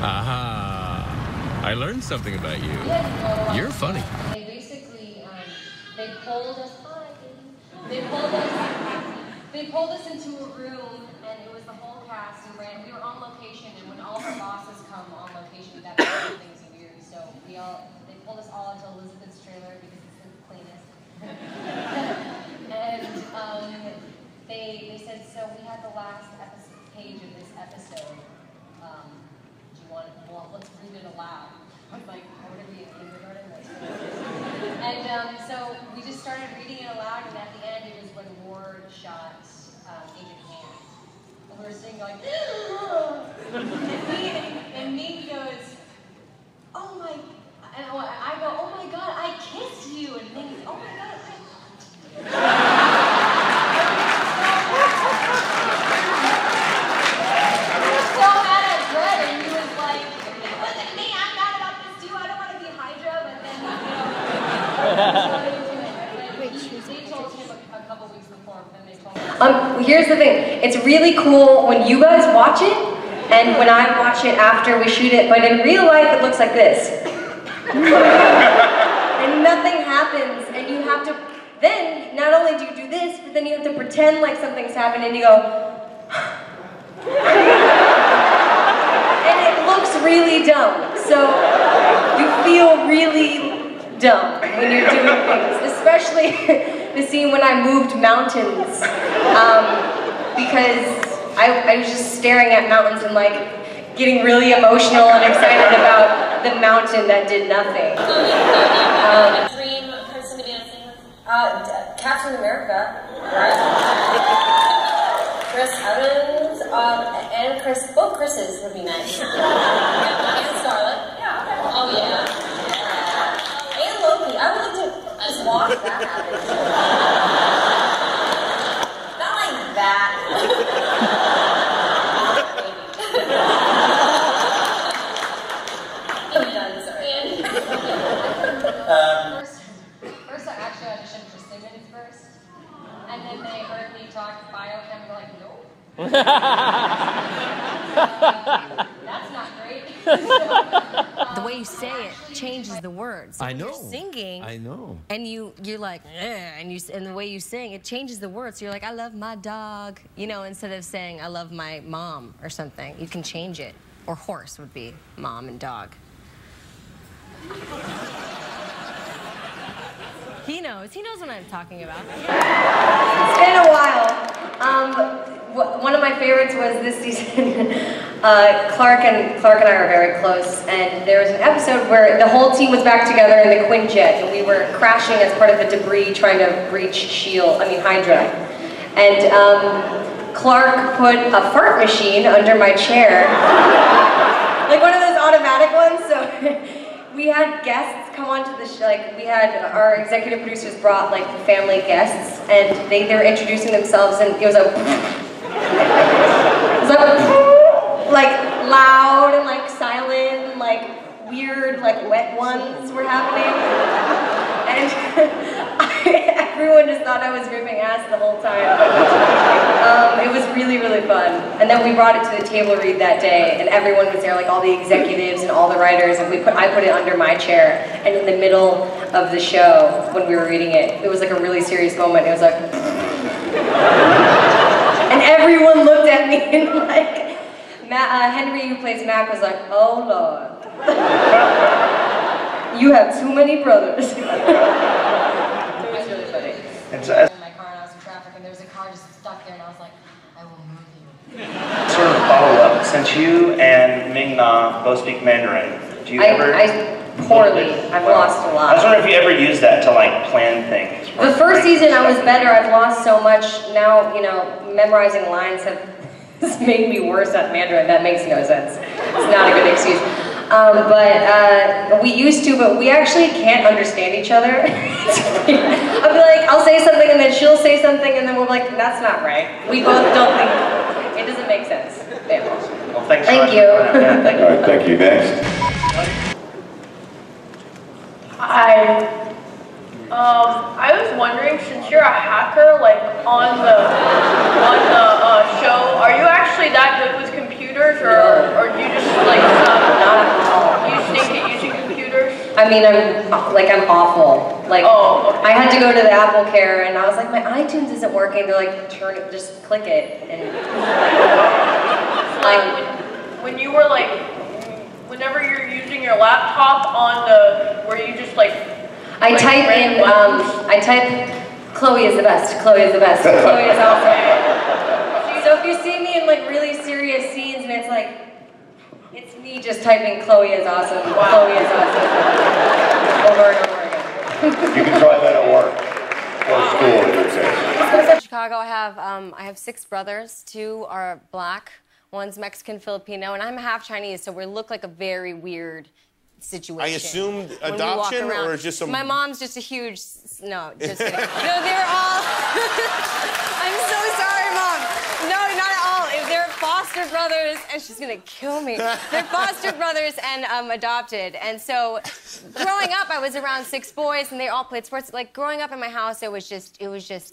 Aha. I learned something about you. You're funny. They basically, they pulled us, they pulled us into a room, and it was the whole cast, and we were on location, and when all of our bosses come on location, that makes things weird. So they pulled us all into Elizabeth's trailer because it's the cleanest. And they said, so we had the last page of this episode. Do you want it? Well, let's read it aloud. I was like, I want to be in kindergarten. And so we just started reading it aloud, and at the end it was when Ward shot Agent Hand. And we were sitting going, and Ming goes, oh my, and I go, oh my God, I kissed you. And Ming goes, oh my God, here's the thing, it's really cool when you guys watch it, and when I watch it after we shoot it, but in real life it looks like this. And nothing happens, and you have to, then, not only do you do this, but then you have to pretend like something's happened, and you go, and it looks really dumb, so you feel really dumb when you're doing things, especially the scene when I moved mountains, because I was just staring at mountains and like getting really emotional and excited about the mountain that did nothing. Dream person to be on scene with? Captain America, right? Chris Evans, and both Chris's would be nice. And Scarlett. Yeah, okay. Oh yeah. And Loki. I would like to just watch that happen. Not like that. I'm done, sorry. First I actually auditioned for Simmons first, and then they heard me talk biochem and were like, nope. That's not great. The way you say it changes the words. So I know. You're singing. I know. And you're like, and the way you sing, it changes the words. So you're like, I love my dog, you know, instead of saying I love my mom or something. You can change it. Or horse would be mom and dog. He knows what I'm talking about. It's been a while. One of my favorites was this season. Clark and I are very close, and there was an episode where the whole team was back together in the Quinjet, and we were crashing as part of the debris trying to breach Hydra. And Clark put a fart machine under my chair, like one of those automatic ones. So we had guests come onto the show. Like we had our executive producers brought like family guests, and they were introducing themselves, and it was like loud and like silent and like weird like wet ones were happening, and everyone just thought I was ripping ass the whole time. It was really, really fun. And then we brought it to the table read that day, and everyone was there, like all the executives and all the writers, and I put it under my chair, and in the middle of the show when we were reading it, it was like a really serious moment. It was like and everyone looked at me and like, Henry, who plays Mac, was like, oh Lord. You have too many brothers. It was really funny. And so, in my car and I was in traffic and there was a car just stuck there and I was like, I will move you. sort of follow up, since you and Ming Na both speak Mandarin, do you ever... Poorly. I've lost a lot. I was wondering if you ever use that to like plan things. The first season I was better. I've lost so much. Now, you know, memorizing lines have made me worse at Mandarin. That makes no sense. It's not a good excuse. But we used to, but we actually can't understand each other. I'll be like, I'll say something and then she'll say something and then we'll be like, that's not right. We both don't think, it doesn't make sense. Yeah. Well, thanks so Thank much. you. Yeah, thank you. All right, thank you. Next. Hi. I was wondering, since you're a hacker, like on the show, are you actually that good with computers, or do you just like mean, I'm awful. Like, Oh, okay. I had to go to the Apple Care, and I was like, my iTunes isn't working. They're like, turn it, just click it, and Like when you were like, whenever you're using your laptop on the, where you just like. I type in, I type, Chloe is the best, Chloe is the best, Chloe is awesome. So if you see me in like really serious scenes and it's like, it's me just typing Chloe is awesome, Chloe is awesome, over and over again. You can try that at work or school, you would say. In Chicago, I have 6 brothers. 2 are black, one's Mexican Filipino, and I'm half Chinese, so we look like a very weird situation. I assumed when we adoption, walk around. or just some... My mom's just a huge... No, just kidding. No, they're all... I'm so sorry, Mom. No, not at all. If they're foster brothers, and she's gonna kill me. They're foster brothers and adopted. And so, growing up, I was around 6 boys, and they all played sports. Like growing up in my house, it was just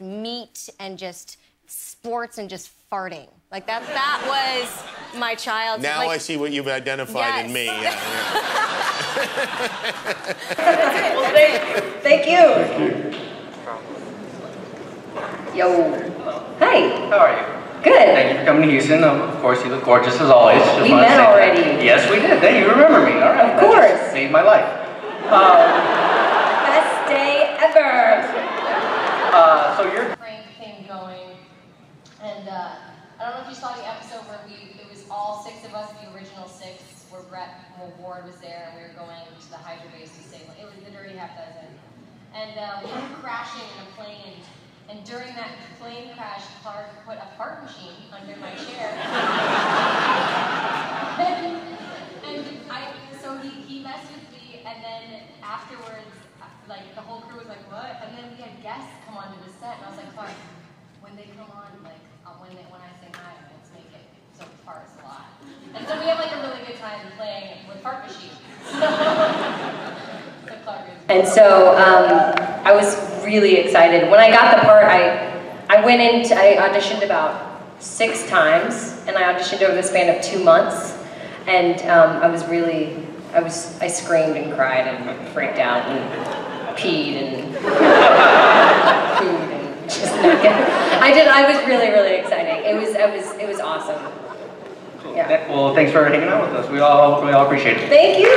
meat and just sports and just farting. Like that was my childhood. Now like, I see what you've identified in me. Yeah, Well, thank you. Yo. Hi. How are you? Good. Thank you for coming to Houston. Of course, you look gorgeous as always. Just We wanted to met say already. that. Yes, we did. Hey, you remember me. All right. Of course. That just made my life. Best day ever. So you're... Prank thing going, and I don't know if you saw the episode where it was all 6 of us, the original 6, where Brett Ward was there, and we were going to the Hydra base to save, it was the Dirty Half Dozen. And we were crashing in a plane, and during that plane crash, Clark put a fart machine under my chair. So he messed with me, and then afterwards, like, the whole crew was like, what? And then we had guests come onto the set, and I was like, Clark, when they come on, like, when I say hi, let's make it so it farts a lot. And so we have, like, a really good time playing with fart machines. So Clark is... And so I was really excited. When I got the part, I auditioned about 6 times, and I auditioned over the span of 2 months. And I screamed and cried and freaked out and peed and food and just I was really, really exciting. It was awesome. Cool. Yeah. Well, thanks for hanging out with us. We all appreciate it. Thank you.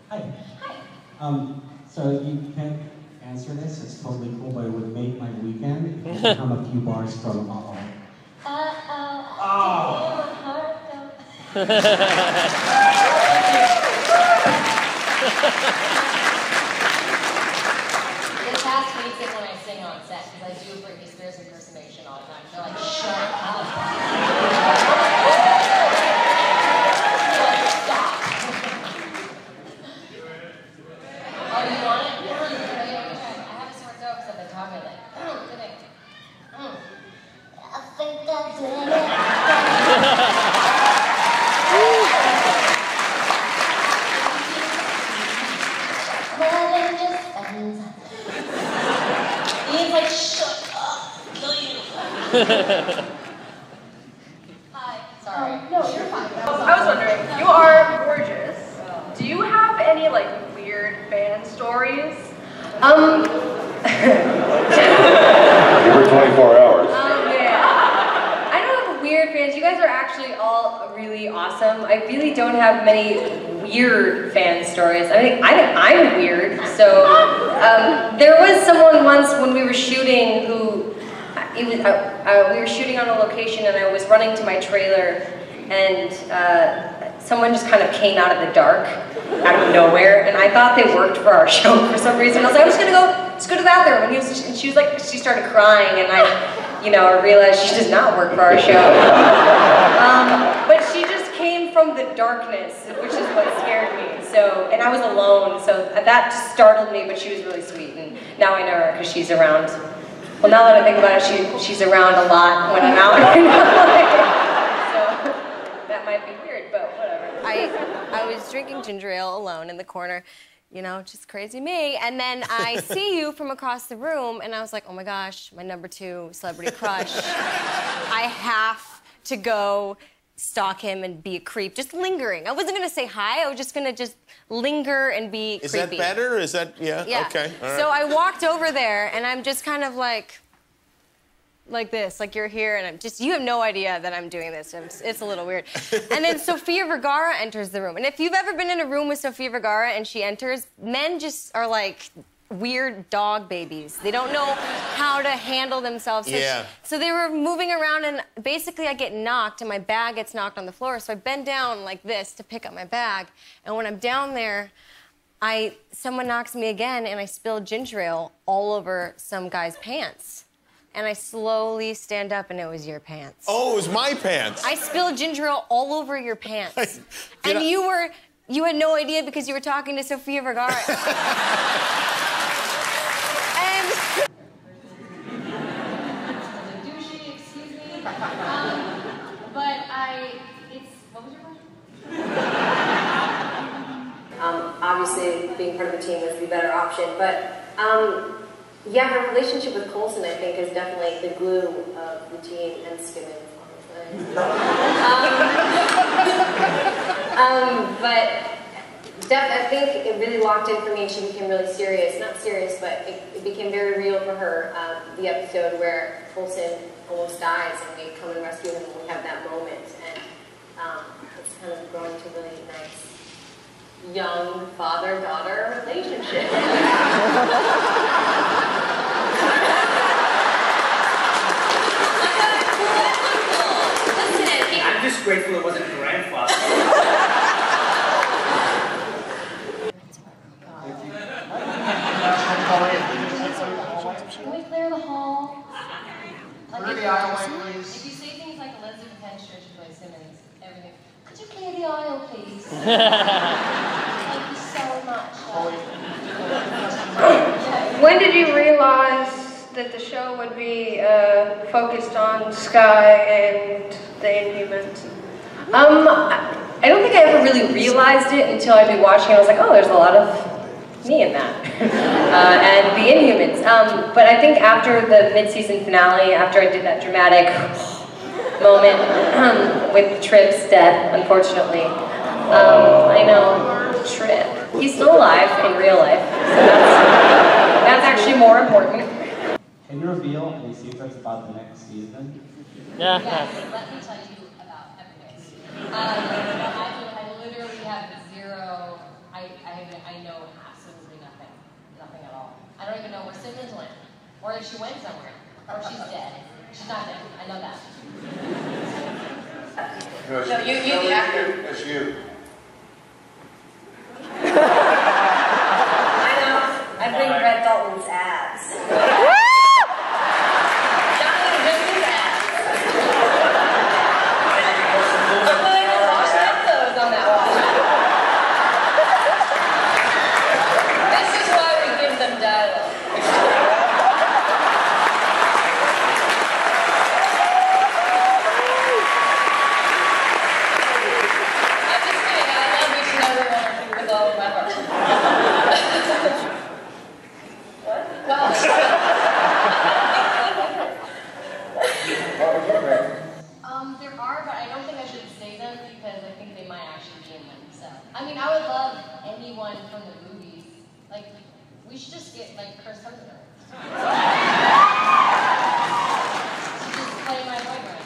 Hi. Hi. So you can't answer this. It's totally cool, but it would make my weekend if you come a few bars from Uh-Oh. This past week is when I sing on set, because I do a Britney Spears impersonation all the time. They're like, shut up. Stop. Oh, you want it? I have a sore throat because I've been talking like, good thing. I think that's it. He's like, shut up, kill you. Hi. Sorry. No, you're fine. I was wondering, you are gorgeous. Do you have any like weird fan stories? Give her 24 hours. Yeah. I don't have weird fans. You guys are actually all really awesome. I really don't have many weird fan stories. I think I'm weird. So there was someone once when we were shooting who we were shooting on a location, and I was running to my trailer, and someone just kind of came out of the dark, out of nowhere, and I thought they worked for our show for some reason. I was like, I'm just go to the bathroom, and she was like, she started crying, and I realized she does not work for our show. But she just came from the darkness, which is what scared me. So, and I was alone, so that just startled me, but she was really sweet, and now I know her because she's around. Well, now that I think about it, she's around a lot when I'm out. So that might be weird, but whatever. I was drinking ginger ale alone in the corner, just crazy me. And then I see you from across the room, and I was like, oh my gosh, my #2 celebrity crush. I have to go stalk him and be a creep, just lingering. I wasn't gonna say hi, I was just gonna just linger and be creepy. Is that better? Is that, yeah? Okay, all right. So I walked over there and I'm just kind of like this, like you're here and I'm just, you have no idea that I'm doing this. It's a little weird. And then Sofia Vergara enters the room. And if you've ever been in a room with Sofia Vergara and she enters, men just are like weird dog babies. They don't know how to handle themselves. So they were moving around and basically I get knocked and my bag gets knocked on the floor. So I bend down like this to pick up my bag. And when I'm down there, someone knocks me again and I spill ginger ale all over some guy's pants. And I slowly stand up and it was your pants. Oh, it was my pants. I spilled ginger ale all over your pants. And you had no idea because you were talking to Sofia Vergara. What was your question? Obviously, being part of the team was the better option, but yeah, her relationship with Coulson, I think, is definitely the glue of the team and Skimming. But I think it really locked in for me and she became really serious. Not serious, but it became very real for her. The episode where Coulson almost dies and we come and rescue him and we have that moment. And it's kind of grown to a really nice young father-daughter relationship. I'm just grateful it wasn't grandfather. Can we clear the hall? Clear the aisle, please. If you say things like Elizabeth Henstridge and Joy Simmons, everything. Could you clear the aisle, please? Thank you so much. When did you realize that the show would be focused on Sky and the Inhumans? I don't think I ever really realized it until I'd be watching it. I was like, oh, there's a lot of me in that. And the Inhumans. But I think after the mid-season finale, after I did that dramatic moment with Trip's death, unfortunately, I know, Trip. He's still alive in real life, so that's actually more important. Can you reveal any secrets about the next season? Yes, let me tell you about everything. I literally have zero, I know absolutely nothing. Nothing at all. I don't even know where Simmons went, or if she went somewhere, or if she's dead. She's not dead, I know that. No, you the actor. It's you. I know. I bring Brett Dalton's abs. There are, but I don't think I should say them because I think they might actually be in them. So, I mean, I would love anyone from the movies. Like, we should just get like Chris Hemsworth to just play my boyfriend.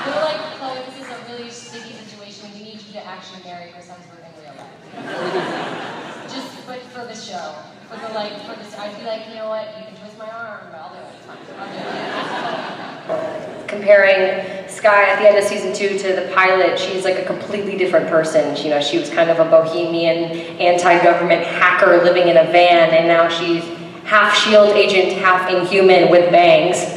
We're like, Chloe, this is a really sticky situation. We need you to actually marry Chris Hemsworth in real life. Just for the show, for this. I'd be like, you know what? You can twist my arm, but I'll do it. It's fine. I'll do it. Comparing Sky at the end of season 2 to the pilot, she's like a completely different person. You know, she was kind of a bohemian, anti-government hacker living in a van, and now she's half SHIELD agent, half Inhuman with bangs. So,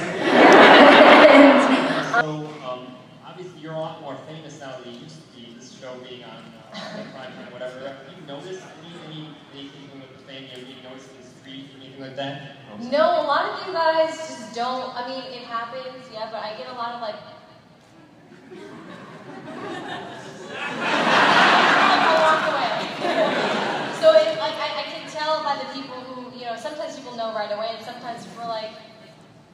obviously you're a lot more famous now than you used to be, this show being on prime time, whatever. Have you noticed anything with the fame? Have you noticed in the street, anything like that? No, a lot of you guys just don't. I mean, it happens, yeah, but I get a lot of like. I walk away. So I can tell by the people who, you know, sometimes people know right away, and sometimes people are like,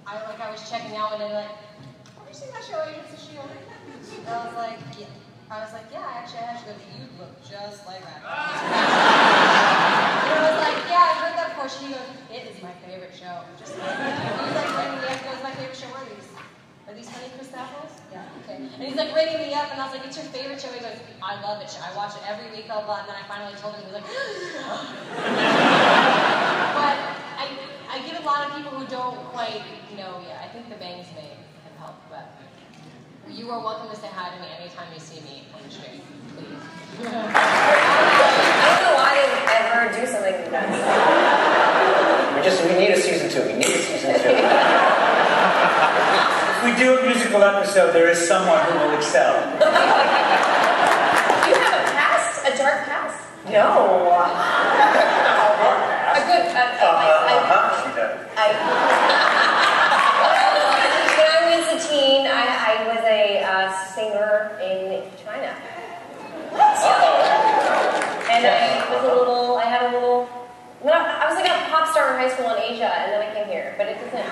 I was checking out and they're like, have you seen that show, Agents of S.H.I.E.L.D.? And I was like, yeah, actually, I go, you look just like that. And I was like, yeah, I heard that before. She goes, it is my favorite show. Just like that. And he's like, rating me up. He goes, my favorite show. What are these? Are these Honey Crisp apples? Yeah, okay. And he's like rating me up, and I was like, it's your favorite show? He goes, I love it. I watch it every week, blah, blah, and then I finally told him, he was like, but I get a lot of people who don't quite know yet. I think the bangs may have helped, but you are welcome to say hi to me anytime you see me on the street, please. I don't know why they would ever do something like that. We need a season 2. We need a season 2. If we do a musical episode, there is someone who will excel. Do you have a past? A dark past? No. A good, she does. When I was a teen, I was a singer in China. What? And I had a little, I was like a pop star in high school in Asia, and then I came here, but it doesn't.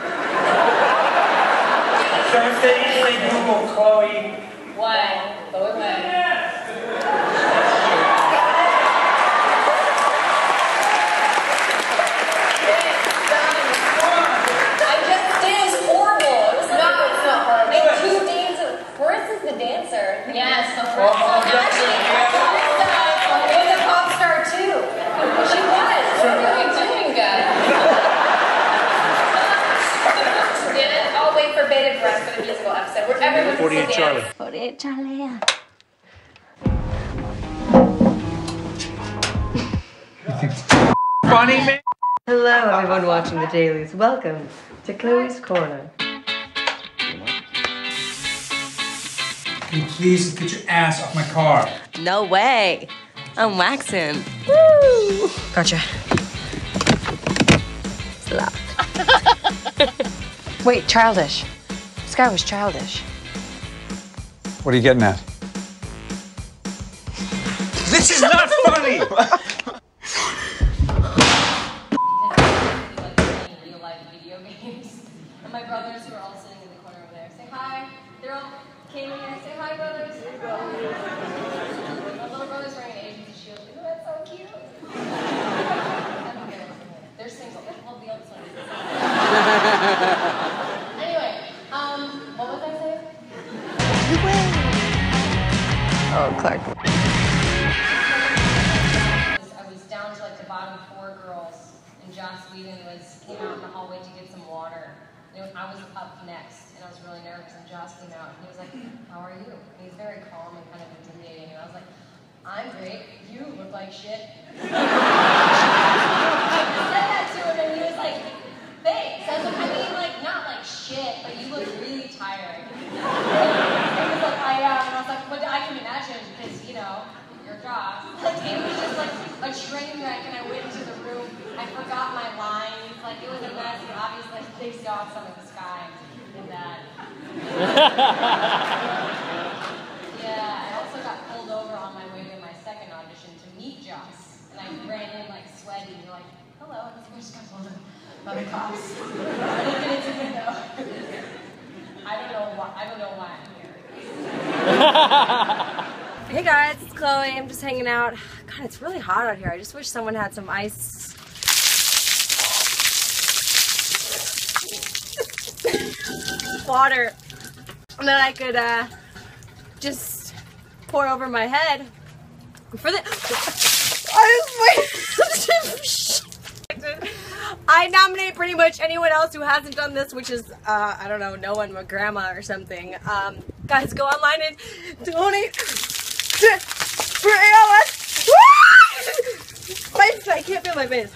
So if they easily Google Chloe. What? Chloe what? I just did. It was horrible. It was not horrible. Like 2 dancers. Horace is the dancer. Yes, the first one. Actually, Horace was a pop star too. She was. What are you doing, guys? I'll wait for bated breath for the musical episode where everyone's 48 Charlie. 48 Charlie. Funny man. Hello, everyone watching the dailies. Welcome to Chloe's Corner. Can you please get your ass off my car? No way. I'm waxing. Woo! Gotcha. Slap. Wait, childish. This guy was childish. What are you getting at? This is not funny! Real life video games. And my brothers who are all sitting in the corner over there. Say hi. They're all came in here. Say hi, brothers. My little brother's wearing an agency shield. Isn't that so cute? They're single. Well, the oldest one is. Anyway, what was I saying? Oh, Clark. I was down to like the bottom 4 girls, and Joss Whedon came out in the hallway to get some water. And I was up next, and I was really nervous, and Joss came out, and he was like, how are you? And he's very calm and kind of intimidating, and I was like, I'm great, you look like shit. I said that to him, and he was like, thanks. I was like, I mean, like, not like shit, but you look really tired. And he was like, I am, and I was like, but I can imagine, because, you know, your job. Like, it was just like a train wreck, and I went into the room, I forgot my lines, like, it was a mess, and obviously they saw some of the sky in that. Yeah, I also got pulled over on my way to my second audition to meet Joss, and I ran in, like, sweaty, and like, hello, and I just got pulled over by the cops. I didn't get into the window. I don't know why I'm here. Hey guys, it's Chloe. I'm just hanging out. God, it's really hot out here. I just wish someone had some ice. Water that I could just pour over my head. For the I nominate pretty much anyone else who hasn't done this, which is I don't know, no one, my grandma or something. Guys, go online and donate for ALS. I can't feel my face.